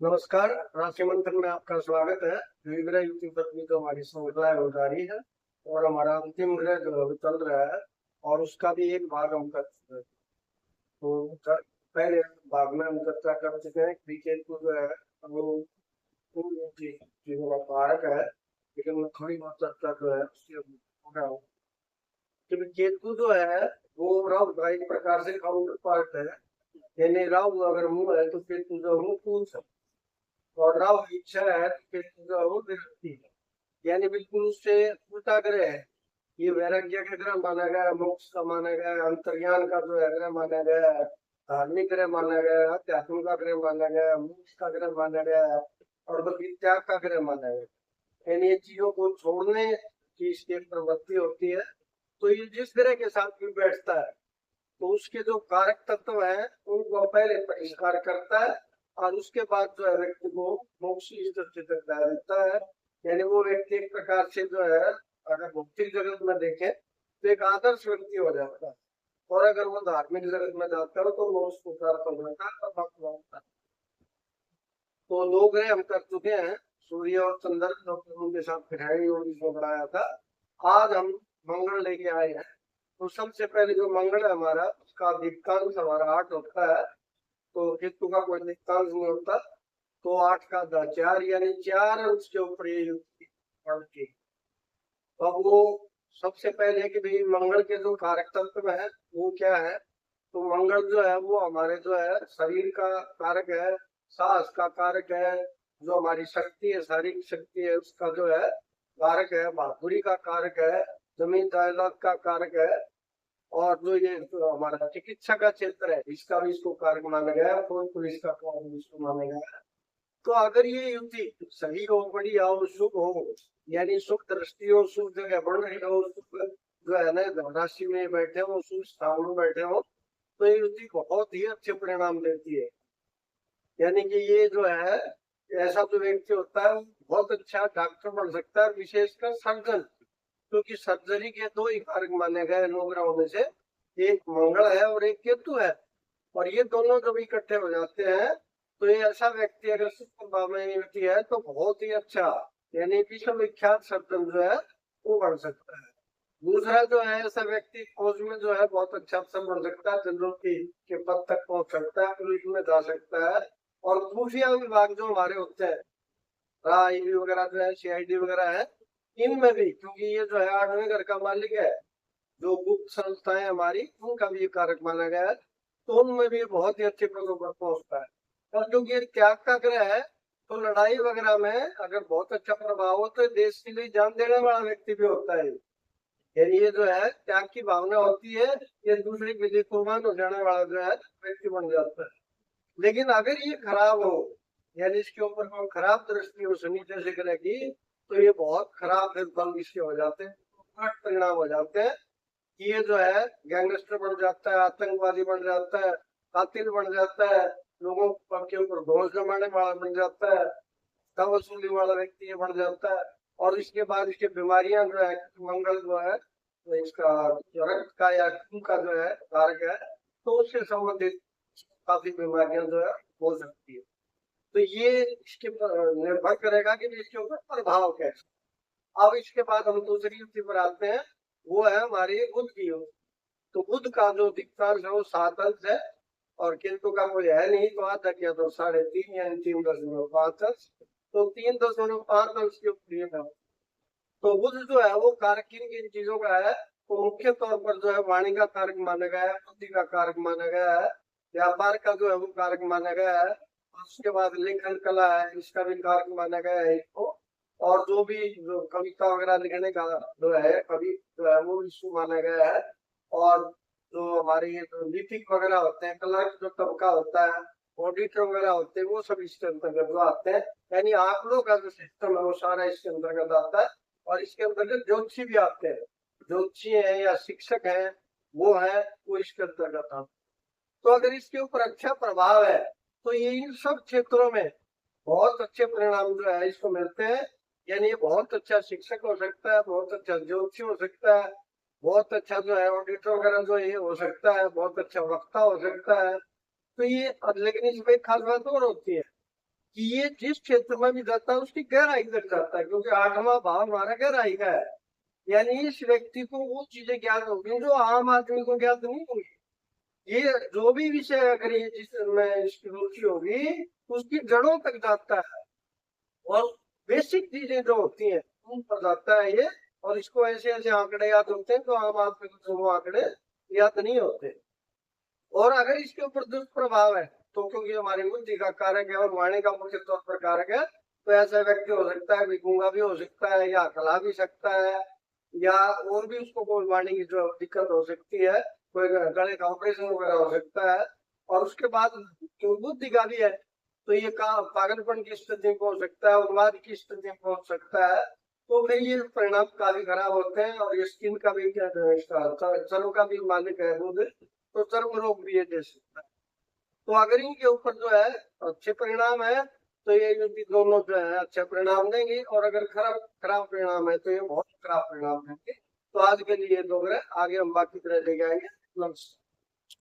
नमस्कार। राशि मंथन में आपका स्वागत है। विग्रह युति पर भी तो हमारी श्रृंखलाएं हो जा रही है और हमारा अंतिम ग्रह जो है वो चल रहा है और उसका भी एक भाग हम कर चुके हैं। पहले भाग में हम चर्चा कर चुके हैं कि केतु जो है वो जीवन का कारक है, लेकिन मैं थोड़ी बहुत चर्चा जो है उसकी हो रहा हूँ कि केतु जो है वो राहु का एक प्रकार से काउंटर पार्ट है। यानी राहु अगर मुंह है तो केतु जो है वो फूल है और राहु इच्छा है तो केतु जो है वो विरक्ति है। यानी बिल्कुल उससे उल्टा ग्रह है। ये वैराग्य का ग्रह माना गया, मोक्ष का माना गया, अंतर्ज्ञान का जो है ग्रह माना गया, धार्मिक ग्रह माना गया, अध्यात्म का ग्रह माना गया, मोक्ष का ग्रह माना गया और बल्कि त्याग का ग्रह माना गया। इन ये चीजों को छोड़ने की इसकी एक प्रवृत्ति होती है। तो ये जिस ग्रह के साथ भी बैठता है तो उसके जो कारक तत्व है उनको पहले परिष्कार करता है और उसके बाद जो है व्यक्ति को मोक्ष की दृष्टि तक ला देता है। यानी वो व्यक्ति एक प्रकार से जो है अगर भौतिक जगत में देखें तो एक आदर्श व्यक्ति हो जाता है और अगर वो धार्मिक जगत में जाता है तो मोक्ष को प्राप्त होने का वक्त होता है। तो दो ग्रह हम कर चुके हैं, सूर्य और चंद्र, जो उनके साथ ग्रहणी योगी को बनाया था। आज हम मंगल लेके आए हैं। तो सबसे पहले जो मंगल है हमारा उसका दीप्तांश हमारा 8 होता है। तो केतु का कोई दीप्तांश नहीं होता। तो 8 का 4 यानी 4 उसके ऊपर ये युक्ति पड़ती। अब वो सबसे पहले कि भाई मंगल के जो कारक तत्व है वो क्या है। तो मंगल जो है वो हमारे जो है शरीर का कारक है, साहस का कारक है, जो हमारी शक्ति है, शारीरिक शक्ति है उसका जो है कारक है, बहादुरी का कारक है, जमीन जायदाद का कारक है और जो ये जो हमारा चिकित्सा का क्षेत्र है इसका भी इसको कारक माना गया है, पुलिस का कारक इसको माना गया है। तो अगर ये युति सही हो, बढ़िया हो, शुभ हो, यानी शुभ दृष्टि हो, शुभ जगह बढ़ रही हो, जो है ना राशि में बैठे हो, शुभ स्थान में बैठे हो, तो ये युति बहुत ही अच्छे परिणाम देती है। यानी कि ये जो है ऐसा जो व्यक्ति होता है वो बहुत अच्छा डॉक्टर बन सकता है, विशेषकर सर्जन, क्योंकि सर्जरी के दो ही कारक माने गए नौ ग्रहों में से, एक मंगल है और एक केतु है। और ये दोनों जब इकट्ठे हो जाते हैं तो ये ऐसा व्यक्ति अगर शुक्र भाव में व्यक्ति है तो बहुत ही अच्छा, यानी विश्व विख्यात सर्जन जो है वो बन सकता है। दूसरा जो है ऐसा व्यक्ति फौज में जो है बहुत अच्छा अफसर बन सकता है, जनरल के पद तक पहुंच सकता है, पुलिस में जा सकता है। और खुफिया विभाग जो हमारे होते हैं, आईबी वगैरह जो है, सीआईडी वगैरह है, इनमें भी क्योंकि ये जो है 8वें घर का मालिक है, जो गुप्त संस्थाएं हमारी उनका भी कारक माना गया है, तो उनमें भी बहुत ही अच्छे पदों पर पहुंचता है। और क्योंकि ये त्याग का ग्रह है तो लड़ाई वगैरह में अगर बहुत अच्छा प्रभाव हो तो देश के लिए जान देने वाला व्यक्ति भी होता है। यानी ये जो है त्याग की भावना होती है, ये दूसरे के लिए कुर्बान हो जाने वाला जो है व्यक्ति बन जाता है। लेकिन अगर ये खराब हो, यानी इसके ऊपर कोई खराब दृष्टि हो नीचे से ग्रह की, तो ये बहुत खराब फिर फल इसके हो जाते हैं, परिणाम हो जाते हैं कि ये जो है गैंगस्टर बन जाता है, आतंकवादी बन जाता है, कातिल बन जाता है, लोगों के ऊपर घोष जमाने वाला बन जाता है, वसूली वाला व्यक्ति ये बन जाता है। और इसके बाद इसकी बीमारियां जो है, मंगल जो है तो इसका रक्त का या खून का जो है कारक है, तो उससे संबंधित काफी बीमारियां जो है हो सकती है। तो ये इसके निर्भर करेगा कि इसके ऊपर प्रभाव कैसा। अब इसके बाद हम दूसरी युक्ति पर आते हैं, वो है हमारी बुध की युक्ति। तो बुध का जो दिक्तांश है वो 7 अंश है और केतु का कोई है नहीं, तो आता क्या तो 3.5 यानी 3.5 अंश। तो 3.5 अंश की युक्ति है। तो बुध जो है वो कारक किन किन चीजों का है, तो मुख्य तौर पर जो है वाणी का कारक माना गया है, बुद्धि का कारक माना गया है, व्यापार का जो है वो कारक माना गया है, उसके बाद लेखन कला है इसका भी कारक माना गया है इसको। और जो भी जो कविता वगैरह लिखने का जो है कवि जो है वो इसको माना गया है। और जो हमारे ये जो लिपिक वगैरह होते हैं, क्लर्क जो तबका होता है, ऑडिटर वगैरह होते हैं, वो सब इसके अंतर्गत जो आते हैं। यानी आंकड़ों का जो सिस्टम है वो सारा इसके अंतर्गत आता है। और इसके अंतर्गत ज्योतिषी भी आते हैं, ज्योतिषी है या शिक्षक है वो है, वो इसके अंतर्गत आते हैं। तो अगर इसके ऊपर अच्छा प्रभाव है तो ये इन सब क्षेत्रों में बहुत अच्छे परिणाम जो है इसको मिलते हैं। यानी ये बहुत अच्छा शिक्षक हो सकता है, बहुत अच्छा ज्योतिषी हो सकता है, बहुत अच्छा जो है ऑडिटर वगैरह जो ये हो सकता है, बहुत अच्छा वक्ता हो सकता है। तो ये लेकिन इसमें एक खास बात और होती है कि ये जिस क्षेत्र में भी जाता है उसकी गहराई तक जाता है, क्योंकि आठवां भाव हमारा गहराई का है। यानी इस व्यक्ति को वो चीजें ज्ञात होगी जो आम आदमी को ज्ञात नहीं होगी। ये जो भी विषय अगर ये जिसमें इसकी रुचि होगी उसकी जड़ों तक जाता है और बेसिक चीजें जो होती हैं उन पर जाता है ये। और इसको ऐसे ऐसे आंकड़े याद होते हैं तो आम आदमी को वो आंकड़े याद नहीं होते। और अगर इसके ऊपर दुष्प्रभाव है तो क्योंकि हमारी बुद्धि का कारक है और वाणी का मुख्य तौर पर कारक है, तो ऐसा व्यक्ति हो सकता है गूंगा भी हो सकता है या खला भी सकता है, या और भी उसको कोई वाणी की जो दिक्कत हो सकती है, कोई गले का ऑपरेशन वगैरह हो सकता है। और उसके बाद जो बुद्धि का भी है तो ये पागलपन की स्थिति में पहुंच सकता है, उन्माद की स्थिति में पहुंच सकता है। तो फिर ये परिणाम काफी खराब होते हैं। और ये स्किन का भी क्या चर्म का भी मालिक है बुध, तो चर्म रोग भी ये दे सकता है। तो अगर इनके ऊपर जो है अच्छे परिणाम है तो ये भी दोनों जो है अच्छे परिणाम देंगे, और अगर खराब खराब परिणाम है तो ये बहुत खराब परिणाम देंगे। तो आज के लिए दो ग्रह, आगे हम बाकी तरह ले जाएंगे। नमस्कार।